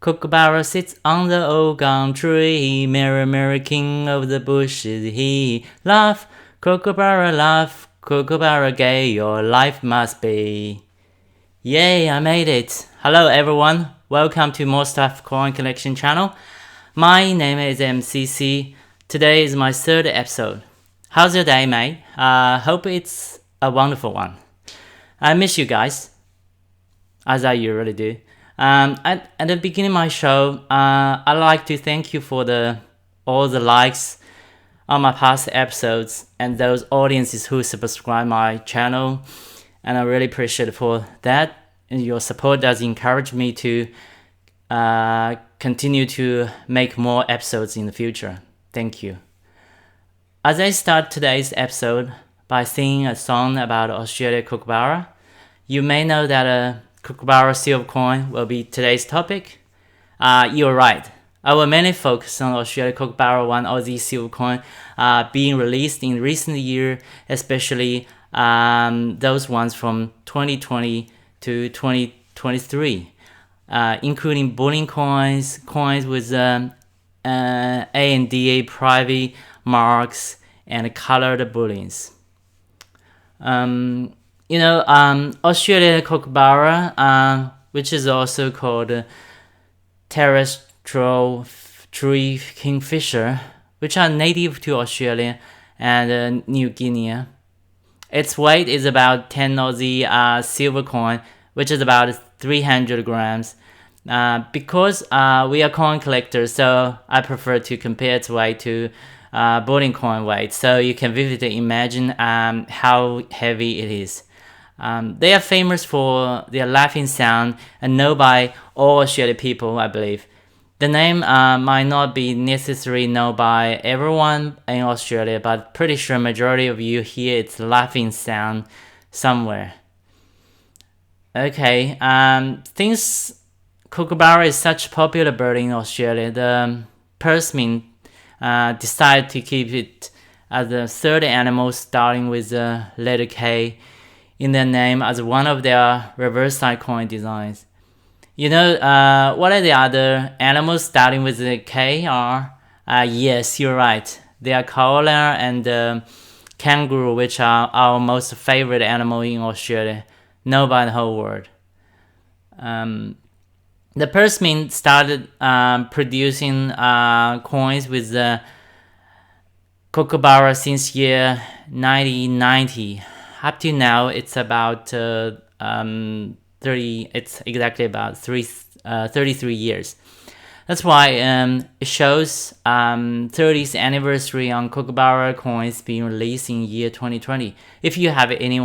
Kookaburra sits on the old gum tree, Merry, merry king of the bushes he. Laugh, Kookaburra gay, your life must be. Yay, I made it! Hello everyone, welcome to More Stuff Coin Collection channel. My name is MCC. Today is my third episode. How's your day, mate? Hope it's a wonderful one. I miss you guys, as I usually do. At the beginning of my show, I'd like to thank you for all the likes on my past episodes and those audiences who subscribe my channel, and I really appreciate for that. And your support does encourage me to continue to make more episodes in the future. Thank you. As I start today's episode by singing a song about Australia Kookaburra, you may know that Kookaburra silver coin will be today's topic. You're right. I will mainly focus on Australia Kookaburra 1 Aussie silver coin being released in recent year, especially those ones from 2020 to 2023, including bullion coins with ANDA private marks and colored bullions. Australia Kookaburra, which is also called terrestrial tree kingfisher, which are native to Australia and New Guinea. Its weight is about 10 Aussie silver coin, which is about 300 grams. Because we are coin collectors, so I prefer to compare its weight to bullion coin weight, so you can vividly imagine how heavy it is. They are famous for their laughing sound and known by all Australian people, I believe. The name might not be necessarily known by everyone in Australia, but pretty sure majority of you hear its laughing sound somewhere. Okay, since Kookaburra is such a popular bird in Australia, the Persimmon decided to keep it as the third animal starting with the letter K in their name as one of their reverse side coin designs. You know, what are the other animals starting with the K are? Yes, you're right. They are koala and kangaroo, which are our most favorite animal in Australia, known by the whole world. The Persimmon started producing coins with the Kookaburra since year 1990. Up to now, it's about 33 years. That's why it shows 30th anniversary on Kookaburra coins being released in year 2020. If you have any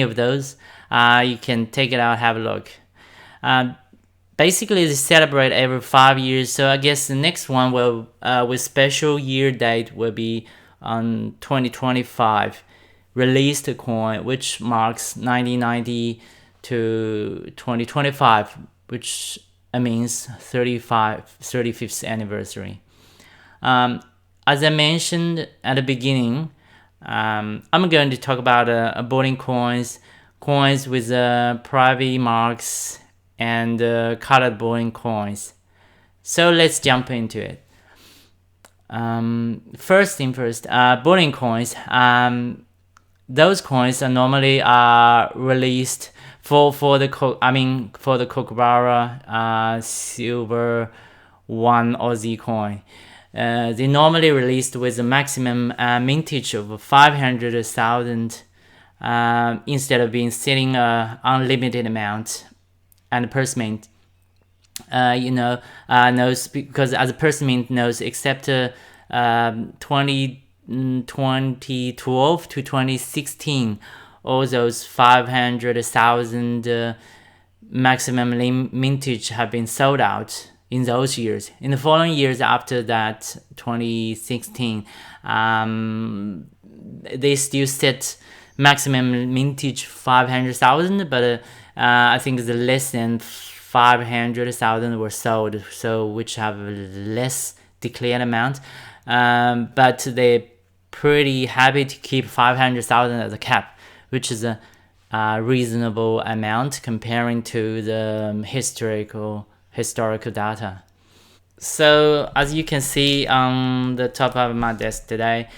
of those, you can take it out, have a look. Basically, they celebrate every 5 years, so I guess the next one will, with special year date, will be on 2025. Released coin, which marks 1990 to 2025, which means 35th anniversary. As I mentioned at the beginning, I'm going to talk about bullion coins with private marks and colored bullion coins. So let's jump into it. First thing first, bullion coins. Those coins are normally released for the Kookaburra silver 1 Aussie coin. They normally released with a maximum mintage of 500,000 instead of being sitting unlimited amount. And Persimmon, knows, because as a Persimmon knows, except 2012 to 2016, all those 500,000 maximum mintage have been sold out in those years. In the following years after that, 2016, they still set maximum mintage 500,000, but I think the less than 500,000 were sold, so which have less declared amount. But they're pretty happy to keep 500,000 as a cap, which is a reasonable amount comparing to the historical data. So as you can see on the top of my desk today,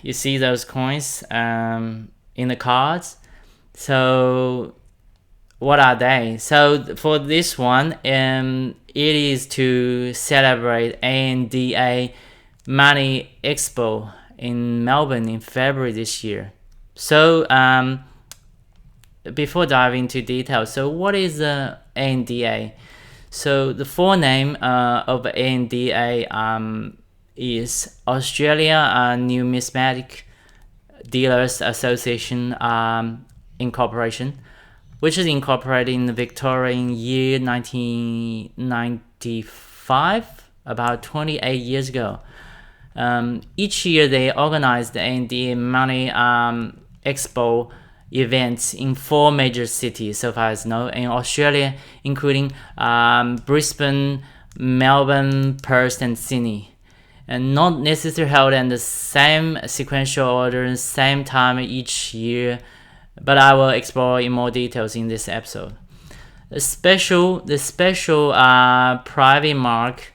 you see those coins in the cards. So what are they? So for this one, it is to celebrate ANDA Money Expo in Melbourne in February this year. So before diving into details, so what is ANDA? So the full name of ANDA is Australia Numismatic Dealers Association Incorporation, which is incorporated in Victoria in year 1995, about 28 years ago. Each year they organize the ANDA Money Expo events in 4 major cities, so far as I know, in Australia, including Brisbane, Melbourne, Perth, and Sydney. And not necessarily held in the same sequential order, same time each year, but I will explore in more details in this episode. The special private mark,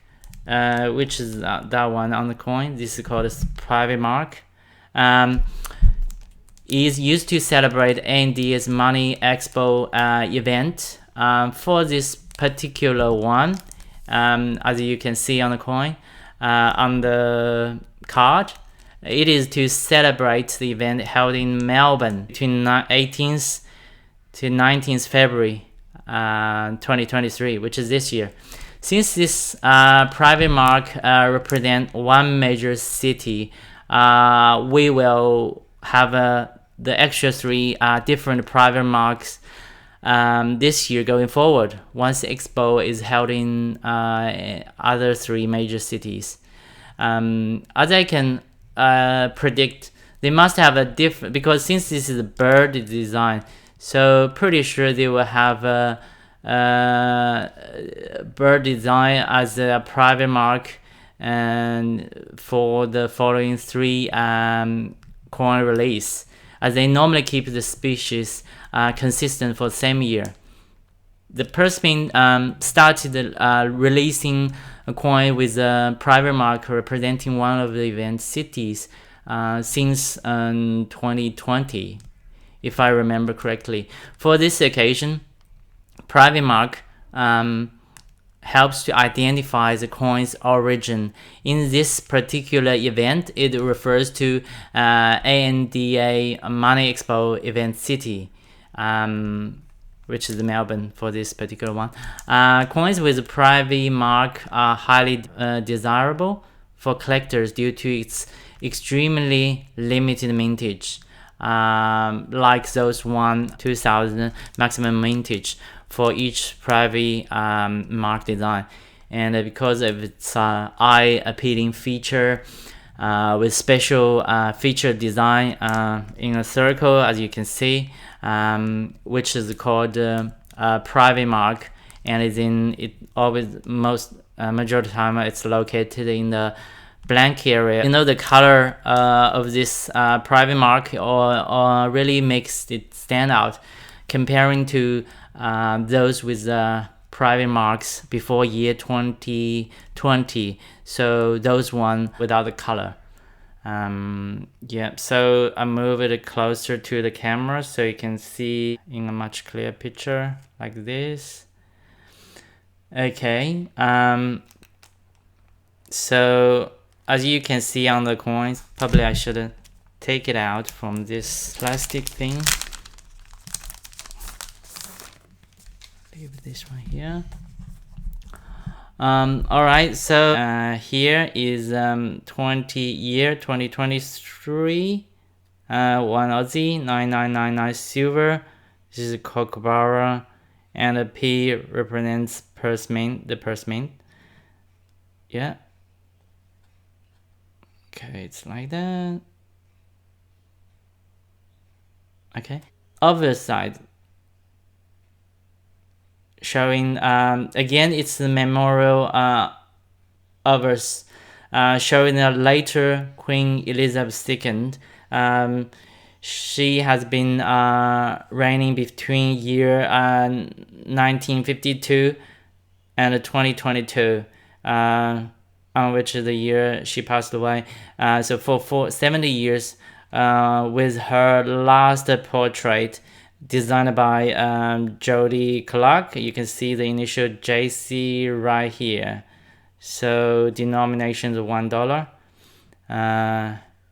which is that one on the coin, this is called a private mark, is used to celebrate ANDA's Money Expo event. For this particular one, as you can see on the coin, on the card, it is to celebrate the event held in Melbourne between 18th to 19th February 2023, which is this year. Since this private mark represent one major city, we will have the extra 3 different private marks this year going forward, once the expo is held in other 3 major cities. As I can predict, they must have a different, because since this is a bird design, so pretty sure they will have a bird design as a private mark and for the following 3 coin release, as they normally keep the species consistent for the same year. The Persephone started releasing a coin with a private mark representing one of the event cities since 2020, if I remember correctly. For this occasion, private mark helps to identify the coin's origin. In this particular event, it refers to ANDA Money Expo event city, which is Melbourne for this particular one. Coins with private mark are highly desirable for collectors due to its extremely limited mintage, like those 2000 maximum mintage for each private mark design. And because of its eye-appealing feature, with special feature design in a circle, as you can see, which is called private mark, and is in it always majority of the time it's located in the blank area. You know, the color of this private mark or really makes it stand out comparing to those with private marks before year 2020, so those one without the color. So I move it closer to the camera so you can see in a much clearer picture like this. Okay, so as you can see on the coins, probably I should take it out from this plastic thing. Leave this one here. Alright, so here is 2023, 1 Aussie, 9999 silver. This is a Kookaburra, and a P represents Perth Mint, the Perth Mint. Yeah. Okay, it's like that. Okay. Other side, showing again it's the memorial showing a later Queen Elizabeth II, She has been reigning between year 1952 and 2022, on which the year she passed away. So for 70 years, with her last portrait designed by Jody Clark. You can see the initial JC right here. So denomination is $1,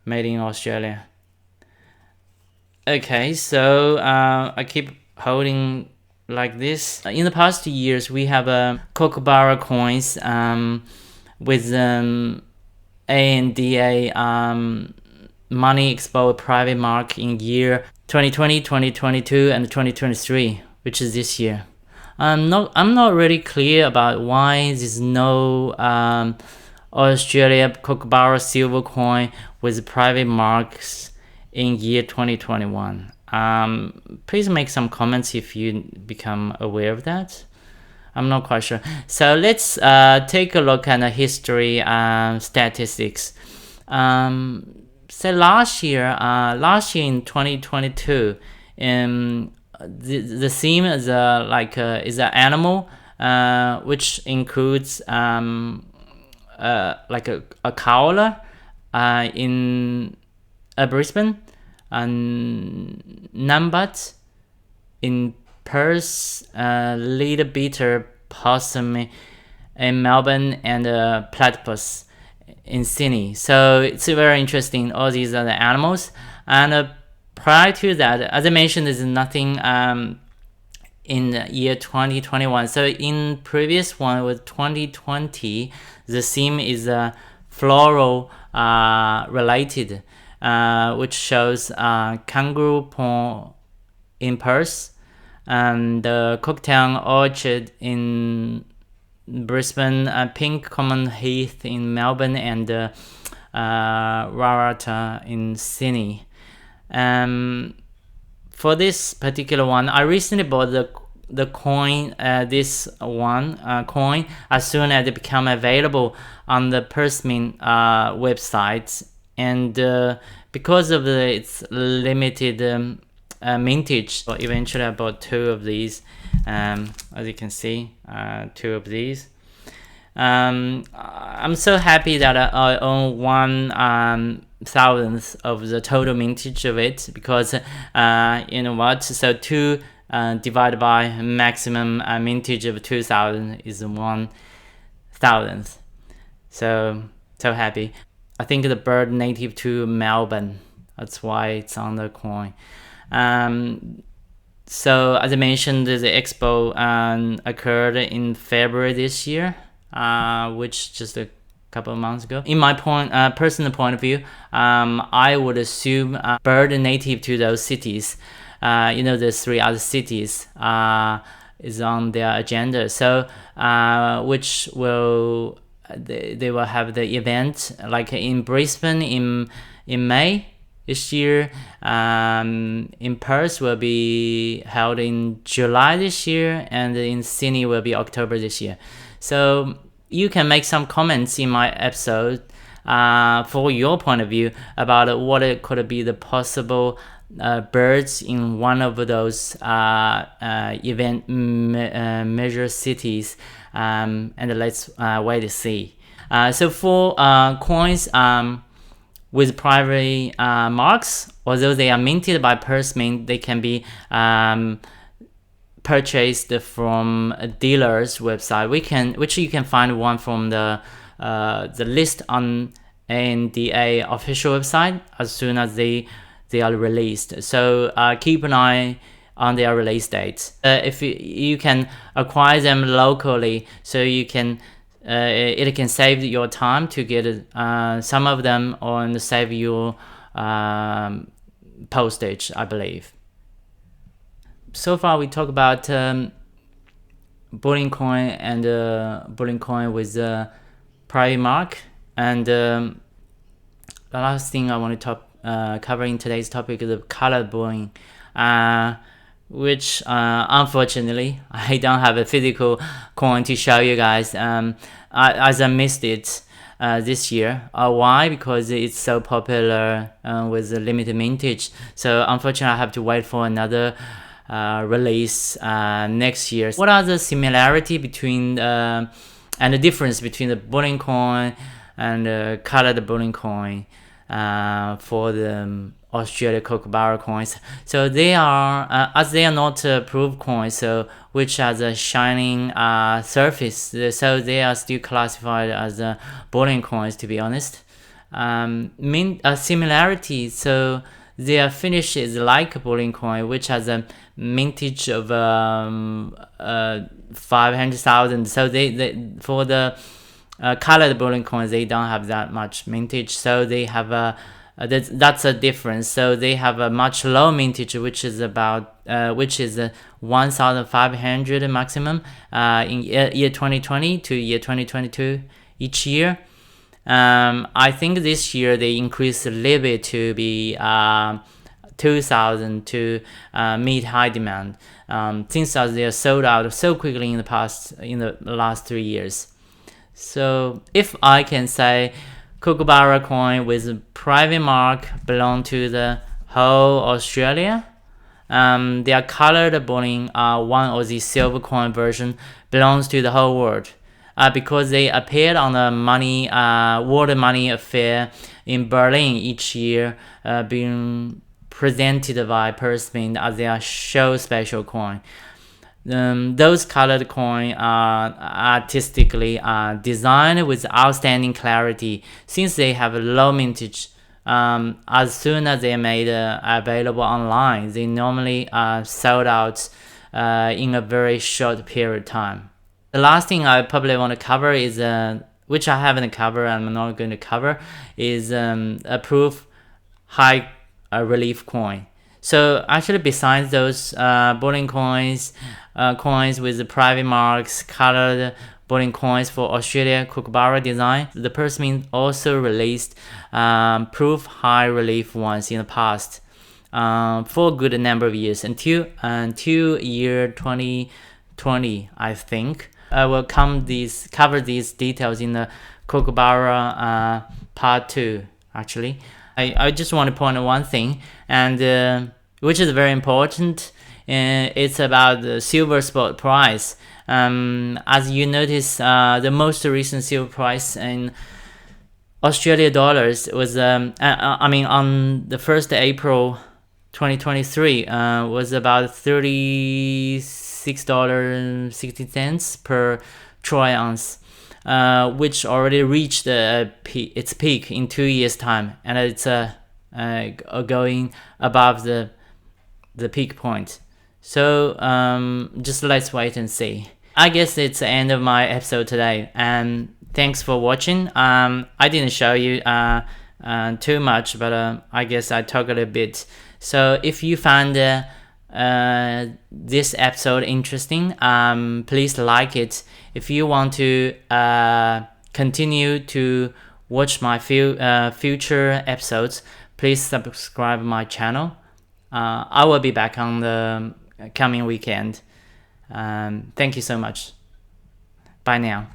made in Australia. Okay, so I keep holding like this. In the past years, we have Kookaburra coins with ANDA Money Expo private mark in year 2020, 2022, and 2023, which is this year. I'm not really clear about why there's no Australia Kookaburra silver coin with private marks in year 2021. Please make some comments if you become aware of that. I'm not quite sure. So let's take a look at the history statistics. So last year in 2022, the theme is is an animal, which includes like a koala in Brisbane, and numbat in Perth, little beetle possum in Melbourne, and platypus in Sydney. So it's very interesting. All these are the animals. And prior to that, as I mentioned, there's nothing in the year 2021. So in previous one with 2020, the theme is floral related, which shows kangaroo pond in Perth, and the Cooktown Orchard in Brisbane, Pink Common Heath in Melbourne, and Waratah in Sydney. For this particular one, I recently bought the coin, this one coin, as soon as it became available on the Perth Mint website, and because of its limited mintage, so eventually I bought two of these. As you can see, two of these. I'm so happy that I own 1,000th of the total mintage of it, because you know what? So 2 divided by maximum mintage of 2,000 is 1,000th. So happy. I think the bird native to Melbourne. That's why it's on the coin. So as I mentioned, the expo occurred in February this year, which just a couple of months ago. In my personal point of view, I would assume bird native to those cities, the 3 other cities, is on their agenda. So which will they will have the event like in Brisbane in May this year. In Perth will be held in July this year, and in Sydney will be October this year. So you can make some comments in my episode for your point of view about what it could be the possible birds in one of those event major cities, and let's wait to see. So for coins with private marks, although they are minted by Perth Mint, they can be purchased from a dealer's website. Which you can find one from the list on ANDA official website as soon as they are released. So keep an eye on their release dates. If you can acquire them locally, so you can. It can save your time to get some of them, or save your postage, I believe. So far we talk about bullion coin and bullion coin with private mark, and the last thing I want to cover in today's topic is the colored bullion, which unfortunately I don't have a physical coin to show you guys, as I missed it this year. Why? Because it's so popular with the limited mintage. So unfortunately, I have to wait for another release next year. What are the similarity between and the difference between the bullion coin and the colored bullion coin for the Australia Kookaburra coins? So they are, as they are not approved coins, so which has a shining surface, so they are still classified as bullion coins, to be honest. Similarity, so their finish is like a bullion coin, which has a mintage of 500,000. So they for the colored bullion coins, they don't have that much mintage, so they have a that's a difference. So they have a much low mintage, which is about 1,500 maximum in year 2020 to year 2022 each year. I think this year they increased a little bit to be 2,000 to meet high demand. Since they are sold out so quickly in the last 3 years. So if I can say, Kookaburra coin with a private mark belong to the whole Australia. Their colored bullion, one of the silver coin version, belongs to the whole world. Because they appeared on the World Money Affair in Berlin each year, being presented by Persephone as their show special coin. Those colored coins are artistically designed with outstanding clarity. Since they have a low mintage, as soon as they're made available online, they normally are sold out in a very short period of time. The last thing I probably want to cover is, which I haven't covered and I'm not going to cover, is a proof high relief coin. So actually, besides those bullion coins, coins with the private marks, colored bullion coins for Australia Kookaburra design, the Persephone also released proof high relief ones in the past for a good number of years until year 2020, I think. I will cover these details in the Kookaburra part 2. Actually, I just want to point out one thing, and which is very important. It's about the silver spot price. As you notice, the most recent silver price in Australia dollars was, on the 1st April 2023, was about $36.60 per troy ounce, which already reached its peak in 2 years' time, and it's going above the peak point. So just let's wait and see. I guess it's the end of my episode today, and thanks for watching. I didn't show you too much, but I guess I talked a little bit. So if you found this episode interesting, please like it. If you want to continue to watch my future episodes, please subscribe my channel. I will be back on the coming weekend. Thank you so much. Bye now.